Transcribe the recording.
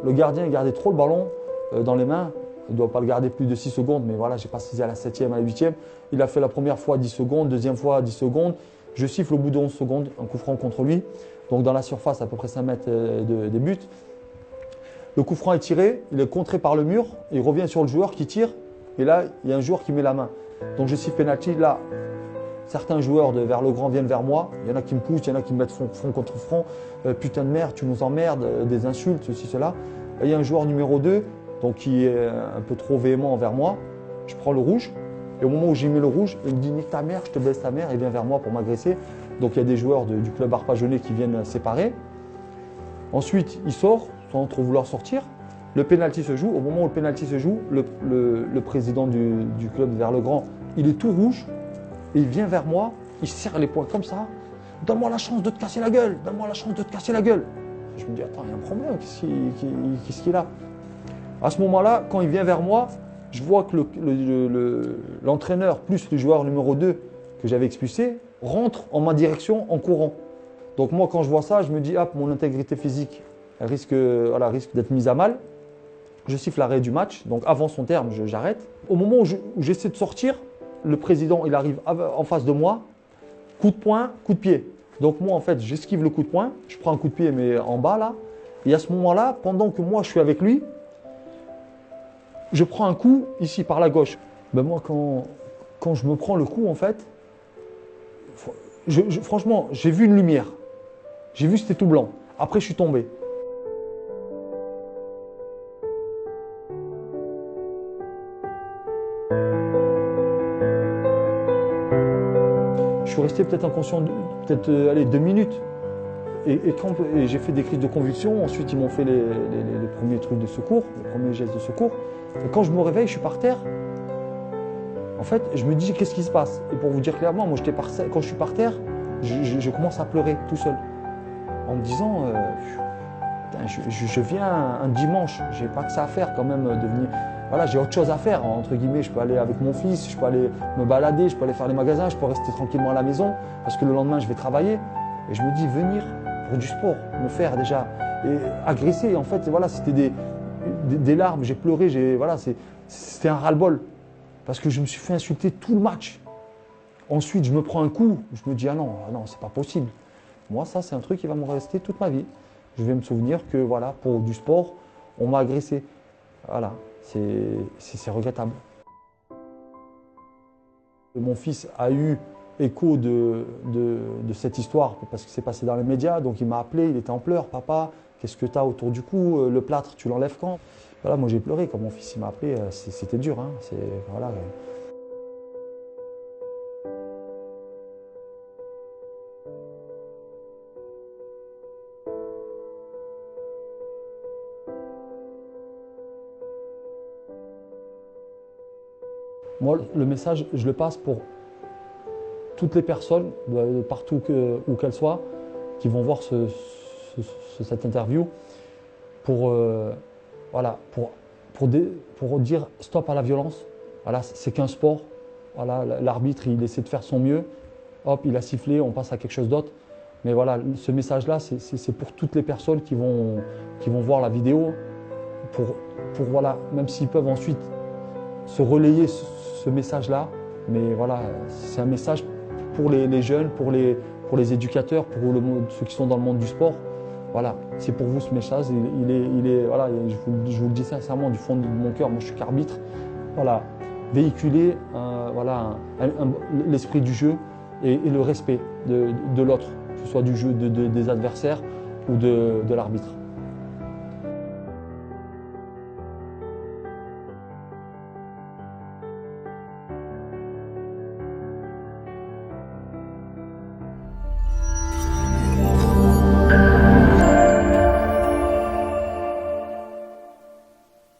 Le gardien gardait trop le ballon dans les mains. Il ne doit pas le garder plus de 6 secondes, mais voilà, j'ai pas saisi à la 7e, à la 8e. Il a fait la première fois 10 secondes, deuxième fois 10 secondes. Je siffle au bout de 11 secondes, un coup franc contre lui. Donc dans la surface, à peu près 5 mètres des buts. Le coup franc est tiré, il est contré par le mur, il revient sur le joueur qui tire. Et là, il y a un joueur qui met la main. Donc je siffle penalty. Là, certains joueurs de vers le grand viennent vers moi. Il y en a qui me poussent, il y en a qui me mettent front contre front. Putain de merde, tu nous emmerdes, des insultes, ceci, cela. Et il y a un joueur numéro 2. Donc qui est un peu trop véhément envers moi, je prends le rouge, et au moment où j'ai mis le rouge, il me dit « nique ta mère, je te baisse ta mère », il vient vers moi pour m'agresser. Donc il y a des joueurs du club Arpajonais qui viennent séparer. Ensuite, il sort, sans trop vouloir sortir. Le pénalty se joue. Au moment où le pénalty se joue, le président du club vers le grand, il est tout rouge, et il vient vers moi, il serre les poings comme ça. « Donne-moi la chance de te casser la gueule, donne-moi la chance de te casser la gueule ». Je me dis « attends, il y a un problème, qu'est-ce qu'il a ?» À ce moment-là, quand il vient vers moi, je vois que l'entraîneur plus le joueur numéro 2 que j'avais expulsé rentre en ma direction en courant. Donc moi, quand je vois ça, je me dis, hop, mon intégrité physique elle risque d'être mise à mal. Je siffle l'arrêt du match, donc avant son terme, j'arrête. Au moment où j'essaie de sortir, le président il arrive en face de moi, coup de poing, coup de pied. Donc moi, en fait, j'esquive le coup de poing, je prends un coup de pied, mais en bas là. Et à ce moment-là, pendant que moi, je suis avec lui, je prends un coup ici par la gauche. Ben moi, quand je me prends le coup, en fait, franchement, j'ai vu une lumière. J'ai vu que c'était tout blanc. Après, je suis tombé. Je suis resté peut-être inconscient, peut-être 2 minutes. Et j'ai fait des crises de convulsion. Ensuite, ils m'ont fait les premiers trucs de secours, les premiers gestes de secours. Et quand je me réveille, je suis par terre. En fait, je me dis, qu'est-ce qui se passe? Et pour vous dire clairement, moi, quand je suis par terre, je commence à pleurer tout seul. En me disant, je viens un dimanche, je n'ai pas que ça à faire quand même de venir. Voilà, j'ai autre chose à faire, entre guillemets. Je peux aller avec mon fils, je peux aller me balader, je peux aller faire les magasins, je peux rester tranquillement à la maison parce que le lendemain, je vais travailler. Et je me dis, venir pour du sport, me faire déjà et agresser. En fait, voilà, c'était des larmes, j'ai pleuré, voilà, c'était un ras-le-bol. Parce que je me suis fait insulter tout le match. Ensuite, je me prends un coup, je me dis, ah non, c'est pas possible. Moi, ça, c'est un truc qui va me rester toute ma vie. Je vais me souvenir que, voilà, pour du sport, on m'a agressé. Voilà, c'est regrettable. Mon fils a eu écho de cette histoire parce que c'est passé dans les médias, donc il m'a appelé, il était en pleurs. Papa, qu'est-ce que tu as autour du cou? Le plâtre, tu l'enlèves quand? Voilà, moi j'ai pleuré quand mon fils m'a appelé, c'était dur. Hein, voilà. Moi, le message, je le passe pour toutes les personnes, partout où qu'elles soient, qui vont voir cette interview, pour dire stop à la violence. Voilà, c'est qu'un sport. Voilà, l'arbitre, il essaie de faire son mieux. Hop, il a sifflé, on passe à quelque chose d'autre. Mais voilà, ce message-là, c'est pour toutes les personnes qui vont voir la vidéo, voilà, même s'ils peuvent ensuite se relayer ce message-là. Mais voilà, c'est un message pour les jeunes, pour les éducateurs, pour ceux qui sont dans le monde du sport. Voilà, c'est pour vous ce message. Voilà, je vous le dis sincèrement du fond de mon cœur. Moi, je suis qu'arbitre. Voilà, véhiculer l'esprit du jeu et le respect de l'autre, que ce soit du jeu des adversaires ou de l'arbitre.